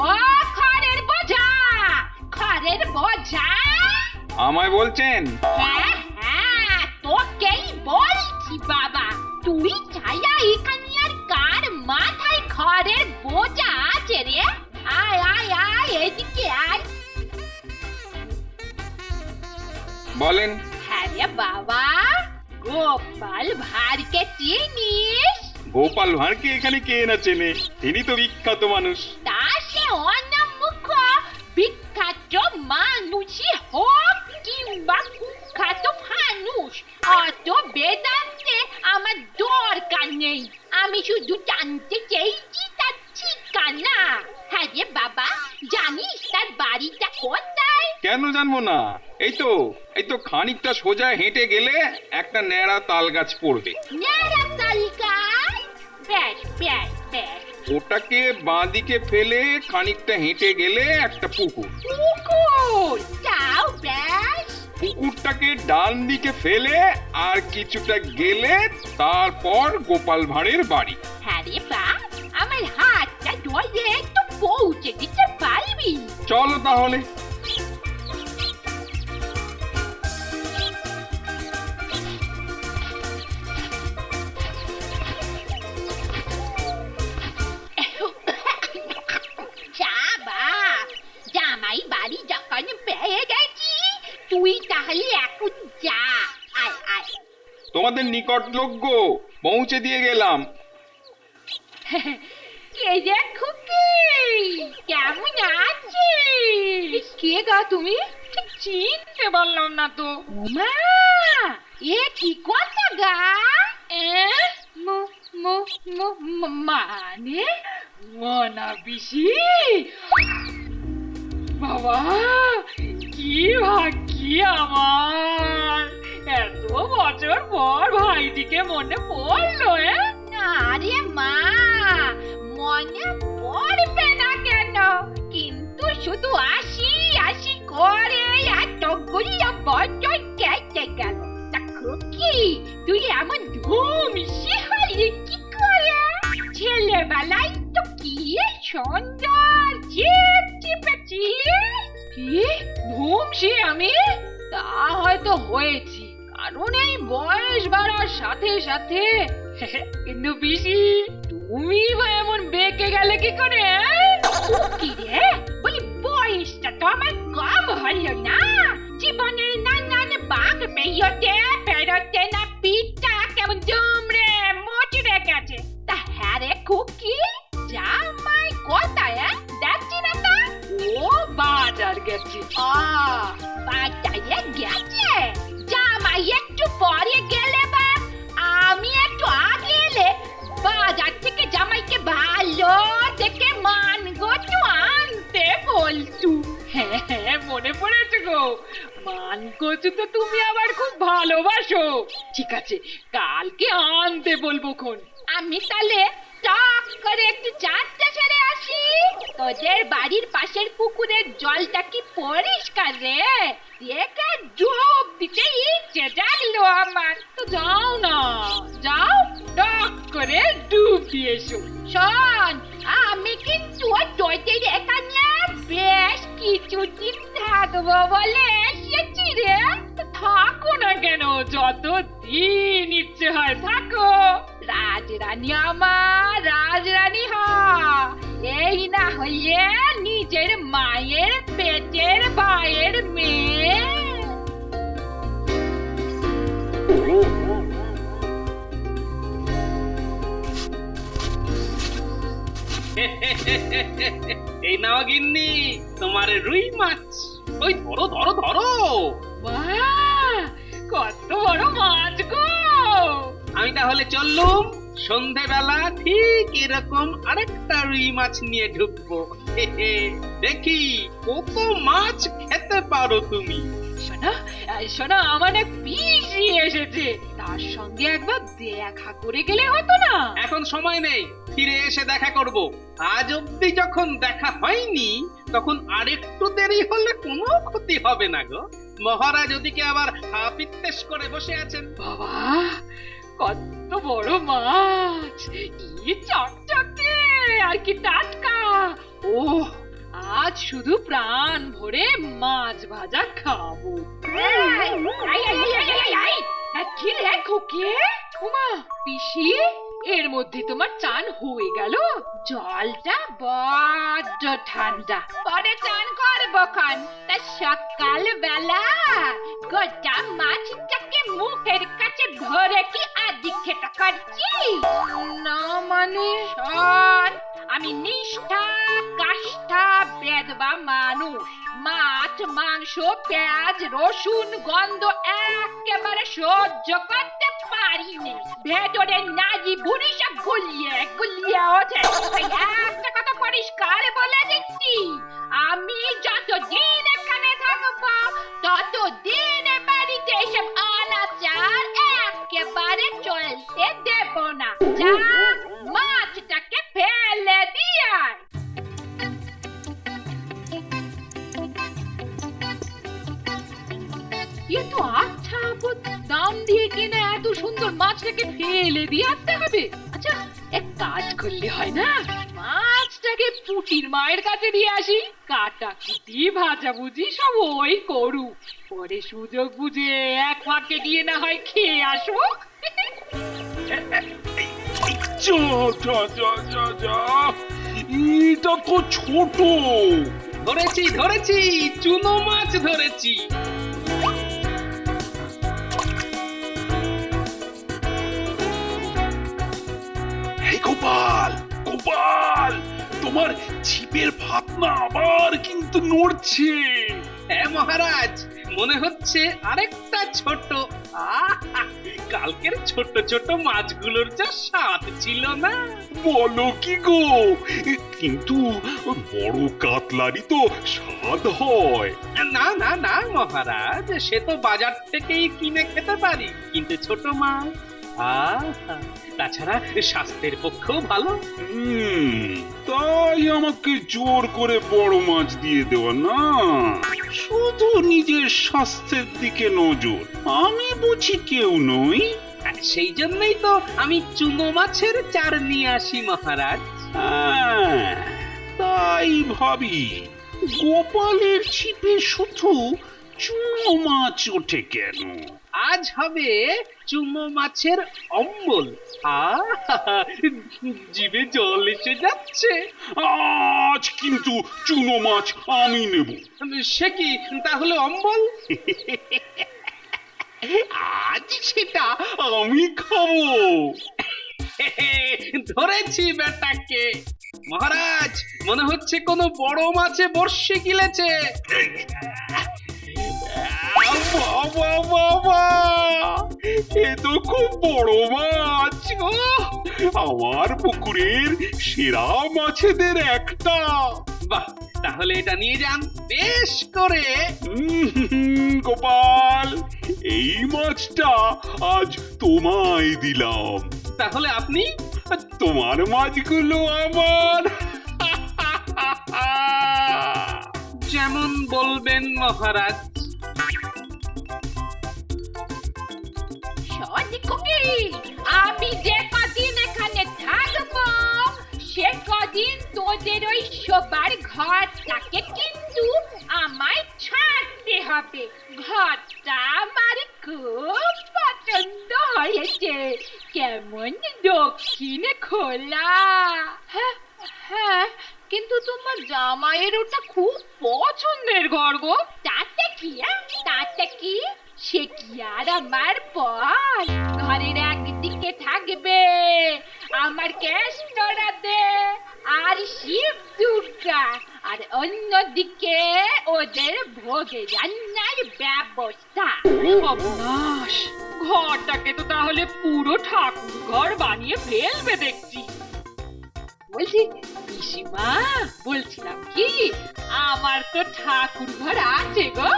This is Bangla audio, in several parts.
ও খড়ের বোঝা, খড়ের বোঝা। আমায় বলছেন? হ্যাঁ হ্যাঁ, তোকেই বলছি বাবা। তুই ছায়া এখানে আর কার মাথায় খড়ের বোঝা আছে রে? আয় আয় আয়, এদিকে আয়। বলেন। হ্যাঁ রে বাবা, গোপাল ভাঁড়কে চিনিস? গোপাল ভাঁড়কে এখানে কে না চেনে? তিনি তো বিখ্যাত মানুষ। তা সে অনামুখ বিখ্যাত মানুষই হোক কিংবা কুখ্যাত মানুষ, অত বেদান্তে আমার দরকার নেই। আমি শুধু জানতে চেয়েছি তার ঠিকানা। হ্যাঁ রে বাবা, জানিস তার বাড়িটা কোথায়? কেন জানবো না? এই তো খানিকটা সোজা হেঁটে গেলে একটা ন্যাড়া তাল গাছ পড়বে। ন্যাড়া তাল গাছ? বেশ বেশ বেশ। ওটাকে বাঁদিকে ফেলে খানিকটা হেঁটে গেলে একটা পুকুর। পুকুর? যাও বেশ। পুকুরটাকে ডান দিকে ফেলে আর কিছুটা গেলে তারপর গোপাল ভাঁড়ের বাড়ি। হ্যাঁ রে বা, আমার হাতটা ধরে একটু পৌঁছে দিতে পারবি? চলো তাহলে। যাবা, জামাই বাড়ি যখন পেয়ে গেছি, তুই তাহলে এখন যা। আয় আয়। তোমাদের নিকট লোক পৌঁছে দিয়ে গেলাম। এই যে খুকি, কেমন আছিস? কে গা তুমি? ঠিক চিনতে পারলাম না তো। মা, এ কি কথা গা? মানে মনা পিসি? বাবা, কি ভাগ্যি আমার! এত বছর পর ভাইটিকে মনে পড়লো। আরে মা, মনে পড়বে না কেন? কিন্তু শুধু আসি আসি করে এতগুলো বছর কেটে গেল। তা খুকি, তুই এমন ধুমসি হলি কি করে? ছেলেবেলায় তো কি সুন্দর চিপচিপে ছিলিস। কি ধুমসি আমি? তা হয়তো হয়েছি, কারণ এই বয়স বাড়ার সাথে সাথে। কিন্তু পিসি, তুমি বা এমন বেঁকে গেলে কি করে? কি রে বলি, বয়সটা তো আমার কম হলো না? জীবনের নানান বাঁক পেরোতে পেরোতে না পিঠটা কেমন জমড়ে মোচড়ে গেছে। তা হ্যাঁ রে খুকি, জামাই কোথায়? দেখছি না তা। ও বাজার গেছে। বাজারে গেছে? জামাই একটু পরে গেলে বা আমি একটু আগে এলে বাজার থেকে জামাইকে ভালো দেখে মানগো আনতে বলছু। হ্যাঁ মনে পড়েছে গো, মানকচু তো তুমি আবার খুব ভালোবাসো। ঠিক আছে, কালকে আনতে বলবো খন। আমি তাহলে টক করে একটু চারটে সেরে আসি। তোদের বাড়ির পাশের পুকুরের জলটা কি পরিষ্কার রে? দেখে ডুব দিতে ইচ্ছে জাগলো আমার। তো যাও না, যাও টক করে ডুব দিয়ে এসো। শোন, আমি কিন্তু তোদের এখানে বেশ কিছুদিন থাকবো বলে এসেছি রে। থাকো না কেন, যতদিন ইচ্ছে হয় থাকো। রাজরানী আমার, রাজরানী হ। এই না হইলে নিজের মায়ের পেটের ভাইয়ের মেয়ে। এই নাও গিন্নি, তোমার রুই মাছ। ওই ধরো ধরো ধরো। বাহ, কত বড় মাছ গো! আমি তাহলে চললুম, সন্ধেবেলা ঠিক এরকম আরেকটা রুই মাছ নিয়ে ঢুকবো। দেখি কত মাছ খেতে পারো তুমি। শোনা শোনা, আমার এক পিসি এসেছে, তার সঙ্গে একবার দেখা করে গেলে হতো না? এখন সময় নেই, ফিরে এসে দেখা করব। আজ অব্দি যখন দেখা হয়নি, তখন আরেকটু দেরি হলে কোনো ক্ষতি হবে না গো। মহারাজ ওদিকে আবার হাপিত্তেশ করে বসে আছেন। বাবা, কত বড় মাছ! কি চকচকে আর কি টাটকা! ও আজ শুধু প্রাণ ভরে মাছ ভাজা খাবো। কি রে খোকে? উমা পিসি, এর মধ্যে তোমার চান হয়ে গেল? জলটা বড্ড ঠান্ডা, পরে চান করবো খান। তা সকাল বেলা গোটা মাছটাকে মুখের কাছে ধরে কি আদি খেটা করছি? না মানে শোন, আমি নিষ্ঠা কাষ্ঠা বেদবা মানুষ। মাছ মাংস পেঁয়াজ রসুন গন্ধ একেবারে সহ্য করতে পারি না। ভেতরে নাজি বুড়ি সব গুলিয়ে গুলিয়ে ওঠে। তাই একটা কথা পরিষ্কার বলে দিচ্ছি, আমি যতদিন এখানে থাকবো ততদিন বাড়িতে এসব অনাচার একেবারে চলতে দেব না। যা মাছটাকে ফেলে দিয়ে এ তো আচ্ছা আপদ, দাম দিয়ে কিনে এত সুন্দর মাছটাকে ফেলে দিয়ে আসতে হবে। আচ্ছা এক কাজ করলে হয় না, মাছটাকে পুটির মায়ের কাছে দিয়ে আসি, কাটা কুটি ভাজা ভুজি সব ওই করুক, পরে সুযোগ বুঝে এক ফাঁকে গিয়ে না হয় খেয়ে আসবো। এটা তো ছোট। ধরেছি ধরেছি, চুনো মাছ ধরেছি। গোপাল গোপাল, তোমার ছিপের ফাতনা আবার কিন্তু নড়ছে। হ্যাঁ মহারাজ, মনে হচ্ছে আরেকটা ছোট। কালকের ছোট ছোট মাছগুলোর যা স্বাদ ছিল না। বলো কি গো, কিন্তু বড় কাতলারই তো স্বাদ হয়। না না না মহারাজ, সে তো বাজার থেকেই কিনে খেতে পারি, কিন্তু ছোট মাছ তাছাড়া স্বাস্থ্যের পক্ষেও ভালো। তাই আমাকে জোর করে বড় মাছ দিয়ে দেওয়া না, শুধু নিজের স্বাস্থ্যের দিকে নজর। আমি বুঝি কেউ নই। সেই জন্যই তো আমি চুনো মাছের চার নিয়ে আসি মহারাজ। তাই ভাবি, গোপালের ছিপে শুধু চুনো মাছ ওঠে কেন? আজ হবে চুনো মাছের অম্বল। জিভে জল এসে যাচ্ছে। আজ কিন্তু চুনো মাছ আমি নেব। সে কি, তাহলে অম্বল? আজ সেটা আমি খাবো। ধরেছি বেটাকে। মহারাজ, মনে হচ্ছে কোনো বড় মাছে বর্ষি গিলেছে। বাবা বাবা, এ তো খুব বড় মাছ গো, আমার পুকুরের সেরা মাছেদের একটা। বাহ, তাহলে এটা নিয়ে যান বেশ করে। গোপাল, এই মাছটা আজ তোমায় দিলাম। তাহলে আপনি? তোমার মাছগুলো আমার। যেমন বলবেন মহারাজ। আমি যে কদিন এখানে থাকবো সে কদিন তোদের ওই শোবার ঘরটাকে কিন্তু আমায় ছাড়তে হবে। ঘরটা আমার খুব পছন্দ হয়েছে, কেমন দক্ষিণ খোলা। হ্যাঁ হ্যাঁ, কিন্তু তোমার জামাইয়ের ওটা খুব পছন্দের ঘর গো। তাতে কি, তাতে কি, সে কি আর আমার পর? ঘরের একদিকে থাকবে আমার কেষ্টরাতে আর শিব দুর্গা, আর অন্যদিকে ওদের ভোগে রান্নার ব্যবস্থা। সর্বনাশ, ঘরটাকে তো তাহলে পুরো ঠাকুর ঘর বানিয়ে ফেলবে দেখছি। বলছি পিসিমা, বলছিলাম কি, আমার তো ঠাকুর ঘর আছে গো,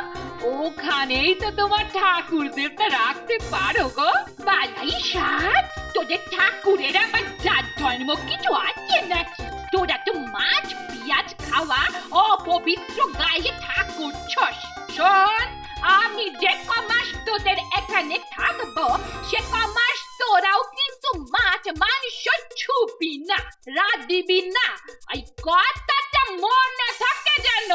ওখানেই তো তোমার ঠাকুরদেরটা রাখতে পারো গো। বালাই সাত, তোদের ঠাকুরের আবার জাত ধর্ম কিছু আছে নাকি? তোরা তো মাছ পেঁয়াজ খাওয়া অপবিত্র গায়ে ঠাকুর ছস। শোন, আমি যে কমাস তোদের এখানে থাকবো সে কমাস তোরাও কিন্তু মাছ মাংস ছুবি না, রাঁধবি না। এই কথাটা মনে থাকে যেন।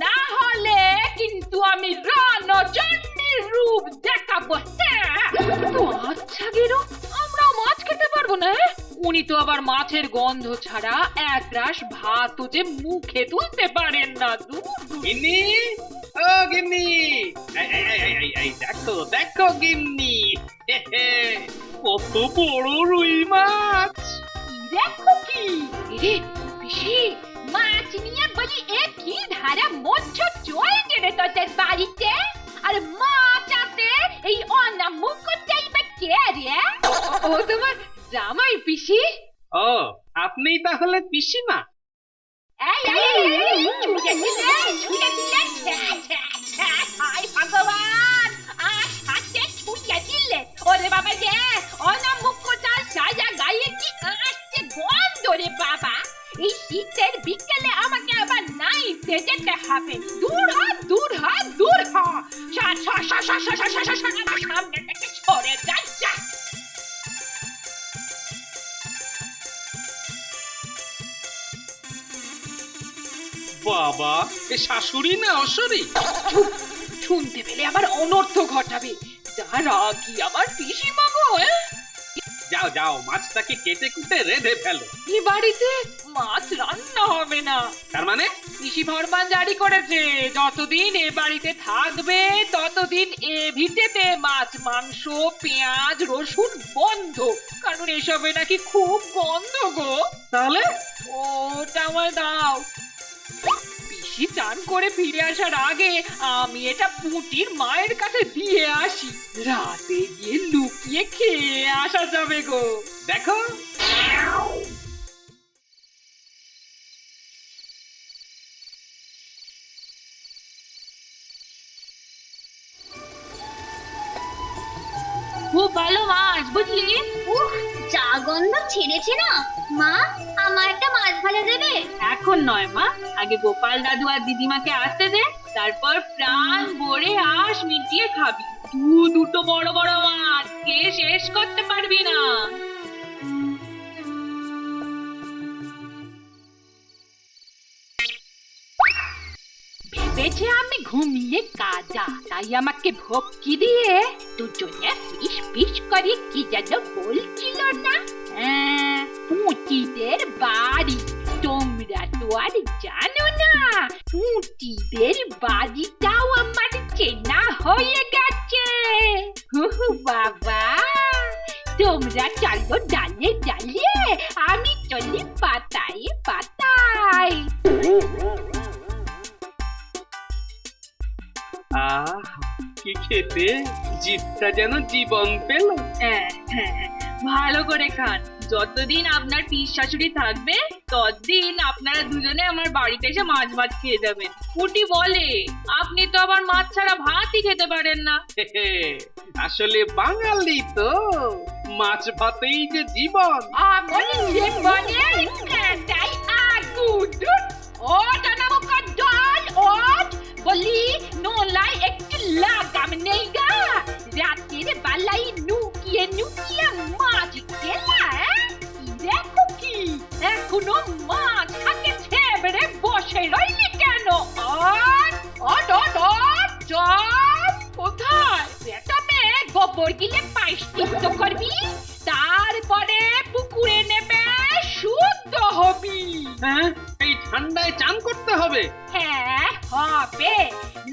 না হলে কিন্তু আমি রণচণ্ডীর রূপ দেখাবো। তো আচ্ছা গেরো, আমরাও মাছ খেতে পারবো না? উনি তো আবার মাছের গন্ধ ছাড়া এক রাশ ভাতও যে মুখে তুলতে পারেন না। গিন্নি, ও গিন্নি, এই দেখো দেখো গিন্নি, কত বড় রুই মাছ। দেখো কি রে পিসি, মাছ নিয়ে বলি কি ধারা মধ্য চলছে রে তোদের বাড়িতে? আর মাছ আছে এই অনামুখ চাইবে কে রে? ও তোমার জামাই পিসি। ও, আপনি তাহলে পিসিমা? এই ছুঁয়ে দিলে হায় ভগবান, আর হাতে ছুঁয়ে দিলে। ওরে বাবা রে, অনামুখটা সাজা গায়ে কি আসছে গন্ধ রে বাবা। এই শীতের বিকেলে আমাকে আবার নাইতে যেতে হবে। দূর হ দূর হ দূর হ, আমার সামনে থেকে সরে যা। বাবা, এ শাশুড়ি না অশরী? চুপ, শুনতে পেলে আবার অনর্থ ঘটাবে। যারা কি আমার পিসিমা গো। যাও যাও, মাছটাকে কেটে কুটে রেঁধে ফেলো। এই বাড়িতে মাছ রান্না হবে না। তার মানে? কৃষি ফরমান জারি করেছে, যতদিন এ বাড়িতে থাকবে ততদিন এ ভিটেতে মাছ মাংস পেঁয়াজ রসুন বন্ধ। কারণ এসবে নাকি খুব গন্ধ গো। তাহলে ওটা আমায় দাও। পিসি চান করে ফিরে আসার আগে আমি এটা পুঁটির মায়ের কাছে দিয়ে আসি। রাতে গিয়ে লুকিয়ে খেয়ে আসা যাবে গো। দেখো, খুব ভালো মাছ বুঝলি। উফ, যা গন্ধ ছেড়েছে না। মা, আমার একটা মাছ ভাজা দেবে? এখন নয় মা, আগে গোপাল দাদু আর দিদিমাকে আসতে দে, তারপর প্রাণ ভরে আঁশ মিটিয়ে খাবি। দুটো বড় বড় মাছ কে শেষ করতে পারবি না। ভেবেছে আমি ঘুমিয়ে কাজা, তাই আমাকে ভক্তি দিয়ে দুজনে ফিস ফিস করে কি যেন বলছিল না। পুঁটিদের বাড়ি, তোমরা তো আর জানো না, পুঁটিদের বাড়িটাও আমার চেনা হয়ে গেছে। বাবা, তোমরা চলো ডালে ডালে, আমি চলি পাতায় পাতায়। আহ, কি খেতে, জিভটা যেন জীবন পেল। ভালো করে খান। যতদিন আপনার পিস শাশুড়ি থাকবে ততদিন আপনারা দুজনে আমার বাড়িতে এসে মাছ ভাত খেয়ে যাবেন। পুটি বলে আপনি তো আবার মাছ ছাড়া ভাতই খেতে পারেন না। আসলে বাঙালি তো, মাছ ভাতেই যে জীবন। আমার জীবনে কাঁটাই আগুন। ও জানামুখা জল ওঠ, বলি নোলাই একটু লাগাম নেই গা। রাতের বেলায় নুকিয়ে নুকিয়ে মাছ খেলা। দেখো কি, এখনো মাছ হাতে ছেবড়ে বসে রইলি কেন? কোথায় পেটাবে গোবর গিলে পাইষ্টিত্ব করবি, তারপরে পুকুরে নেবে শুদ্ধ হবি। হ্যাঁ, এই ঠান্ডায় চান করতে হবে? হ্যাঁ হবে,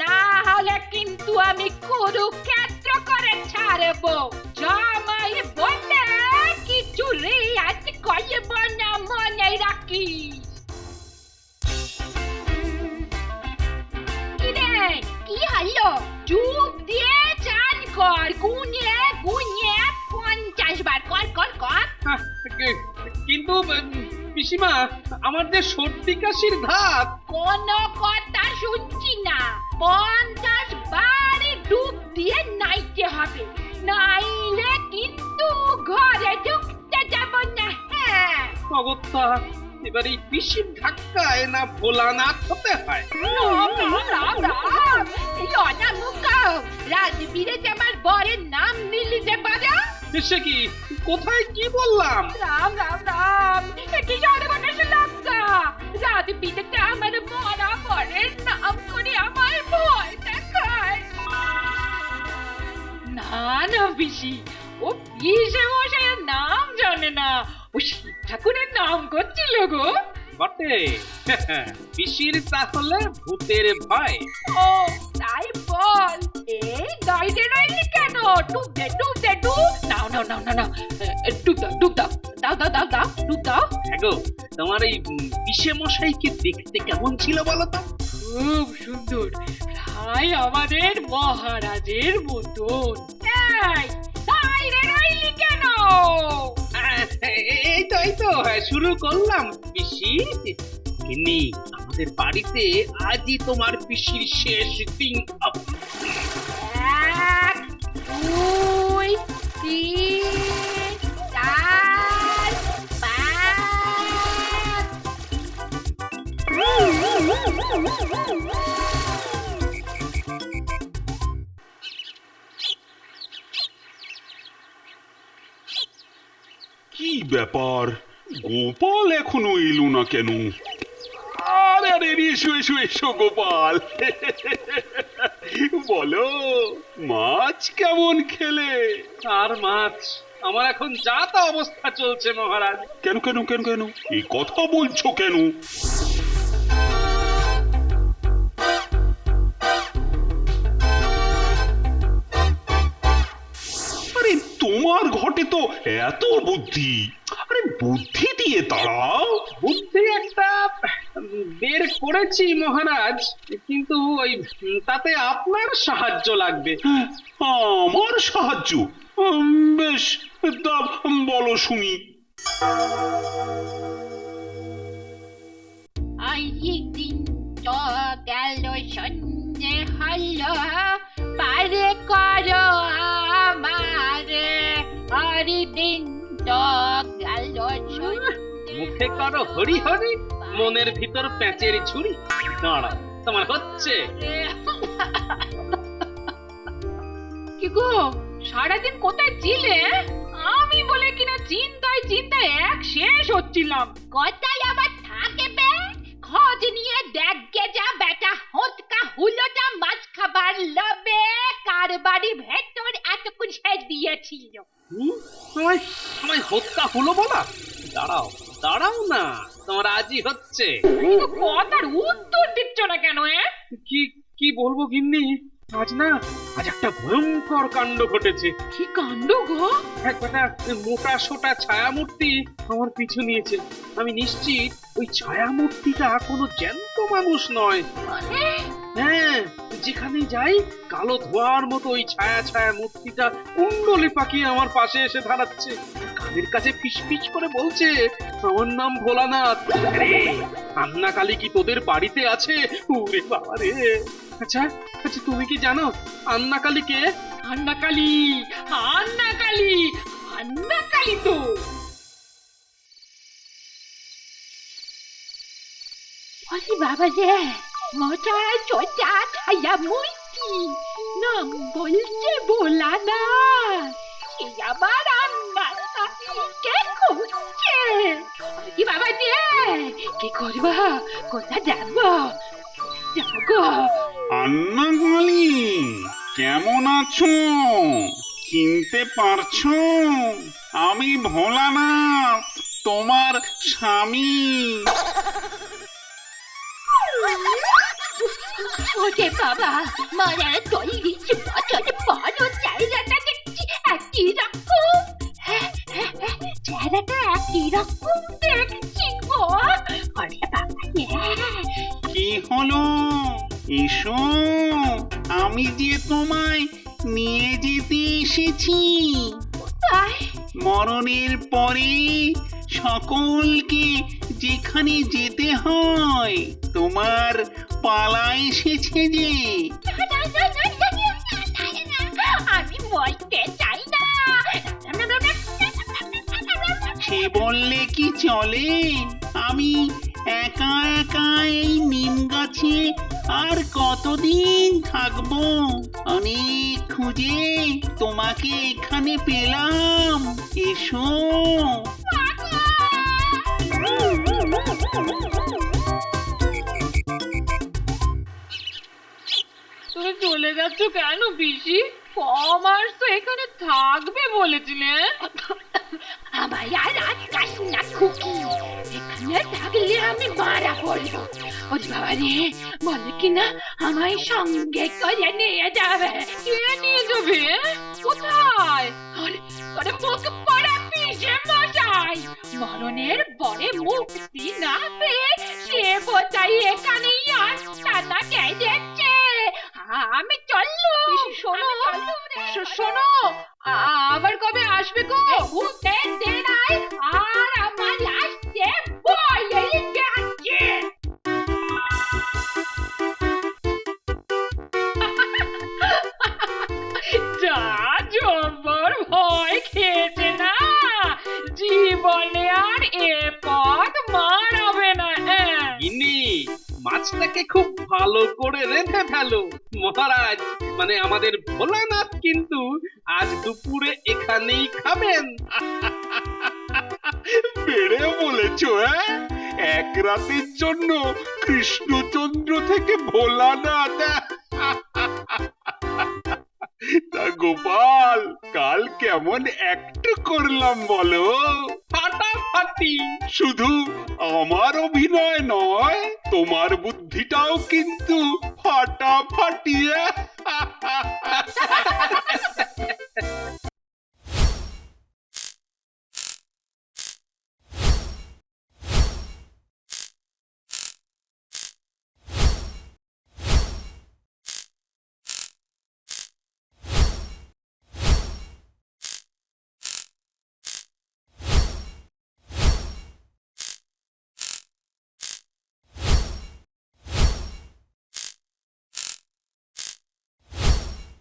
না হলে কিন্তু আমি কুরুক্ষেত্র করে ছাড়বো। জামাই বললে কিছু রেয়াজ করব না, মনে রাখিস। কি হলো? চুপ দিয়ে চান কর, গুনে গুনে 50 বার কর কর কর। কিন্তু পিসিমা, আমার যে সর্দি কাশির ধাত। কোনো কথা শুনছি না। 50 বারে ডুব দিয়ে নাইতে হবে, নাইলে কিন্তু ঘরে ঢুকতে যাব না। হ্যাঁ, অগত্যা, এবার এই পিসির ধাক্কায় না ভোলানাথ হতে হয়। রাজবীরে আমার বরের নাম নিলি যে বাজা। সে কি, কোথায় কি বললাম? রাম রাম রাম, এটি সর্বনাশ লঙ্কা। রাজবীরে আমার মরা বরের নাম পিসি, ও পিসে মশাইয়ের নাম জানে না, ও শিব ঠাকুরের নাম করছিল গো। বটে পিসির তাহলে ভূতের ভয়। ও তাই বল, এই দাইতে রইলি কেন? ডুব দে ডুব দে ডুব। নাও নাও নাও নাও, ডুব দাও ডুব দাও, দাও দাও দাও দাও ডুব দাও। হ্যাঁ গো, তোমার এই পিসে মশাইকে দেখতে কেমন ছিল বলো তো? খুব সুন্দর, প্রায় আমাদের মহারাজের মতন। এই দাইরে রইলি কেন? এই তো শুরু করলাম পিসি। গিন্নি, আমাদের বাড়িতে আজই তোমার পিসির শেষ দিন। 1 2 3 4 কি ব্যাপার, গোপাল এখনো এলো না কেন? আরে আরে এসো এসো এসো গোপাল, বলো মাছ কেমন খেলে? আর মাছ, আমার এখন যা তা অবস্থা চলছে মহারাজ। কেন কেন কেন কেন এই কথা বলছো কেন? আরে তোমার ঘটে তো এত বুদ্ধি, আরে বুদ্ধি দিয়ে তাড়াও। বুদ্ধি একটা বের করেছি মহারাজ, কিন্তু ওই তাতে আপনার সাহায্য লাগবে। আমার সাহায্য? বেশ, তা বলো শুনি। দিন তো গেল সন্ধ্যে হলো, পারে করো আমারে। হরি দিন তো গেল মুখে করো হরি হরি, মনের ভিতর প্যাঁচের ঝুড়ি। দাঁড়াও, তোমার হচ্ছে। কি গো, সারাদিন কোথায় ছিলে? আমি বলে কিনা চিন্তায় চিন্তায় এক শেষ হচ্ছিলাম। কোথায় আবার থাকে বে? খোঁজ নিয়ে দেখগে যা বেটা, হোঁতকা হুলোটা মাছ খাবার লবে কার বাড়ি ভেতর এতক্ষণ সে দিয়েছিল। আমায় আমায় হত্যা হলো বলা? দাঁড়াও দাঁড়াও না, তোমার আজই হচ্ছে। কিন্তু কথার উত্তর দিচ্ছ না কেন? কি কি বলবো গিন্নি, আজ একটা ভয়ঙ্কর কাণ্ড ঘটেছে। কি কাণ্ড গো? একটা মোটা সোটা ছায়ামূর্তি আমার পিছু নিয়েছে। আমি নিশ্চিত ওই ছায়ামূর্তিটা কোনো জ্যান্ত মানুষ নয়। হ্যাঁ, যেখানে যাই কালো ধোঁয়ার মতো ওই ছায়া ছায়া মূর্তিটা কুণ্ডলি পাকিয়ে আমার পাশে এসে দাঁড়াচ্ছে, কানের কাছে ফিসফিস করে বলছে আমার নাম ভোলানাথ। আরে কান্না কালী কি তোদের বাড়িতে আছে? ওরে বাবা রে! আচ্ছা আচ্ছা, তুমি কি জানো আন্না কালী কে? আন্না কালী, আন্না কালী, আন্না কালী তো ওরে বাবা রে, মোটা ছোটা ছায়া মূর্তি, নাম বলছে ভোলানাথ। সে আবার আন্না কালীকে খুঁজছে। ওরে বাবা রে, কি করবো, কোথা যাবো? যাবো গো। আন্না কালী, কেমন আছো? চিনতে পারছো? আমি ভোলানাথ, তোমার স্বামী। ওরে বাবা, মারা 40 বছর বড় জায়গাটা দেখছি একই রকম। চেহারাটা একই রকম দেখছি গো। ওরে বাবা রে, কি হলো? এসো, আমি যে তোমায় নিয়ে যেতে এসেছি। তাই মরণের পরে সকলকে যেখানে যেতে হয়, তোমার পালা এসেছে যে। আমি বলতে চাই না। সে বললে কি চলে? আমি একা একা এই নিম গাছে আর কতদিন থাকবো? অনেক খুঁজে তোমাকে এখানে পেলাম। এসো। তুমি চলে যাচ্ছ কেন পিসি? কমাস তো এখানে থাকবে বলেছিলে। আমায় আর আটকাস না খুকি, এখানে থাকলে আমি মারা পড়বো। ওরে বাবা রে, বলে কিনা আমায় সঙ্গে করে নিয়ে যাবে। কে নিয়ে যাবে? কোথায়? আরে আরে মুখ পড়া পিসে মশাই, মরণের পরে মুক্তি না পেয়ে সে বোধহয় এখানেই আস্তানা গেছে। আমি চললু। শোনো শোনো, আবার কবে আসবে গো? ভূতের দেনায় আর আমার আসতে ভয় যাচ্ছে। যা জব্বর ভয় খেয়েছে না, জীবনে আর এ পথ মারাবে না। গিন্নি, মাছটাকে খুব ভালো করে রেঁধে ফেলো। মহারাজ মানে আমাদের ভোলানাথ কিন্তু আজ দুপুরে এখানেই খাবেন। বেড়ে বলেছো, হ্যাঁ? এক রাতের জন্য কৃষ্ণচন্দ্র থেকে ভোলানাথ। তা গোপাল, কাল কেমন একটু করলাম বলো? ফাটাফাটি। শুধু আমার অভিনয় নয়, তোমার বুদ্ধিটাও কিন্তু ফাটাফাটি।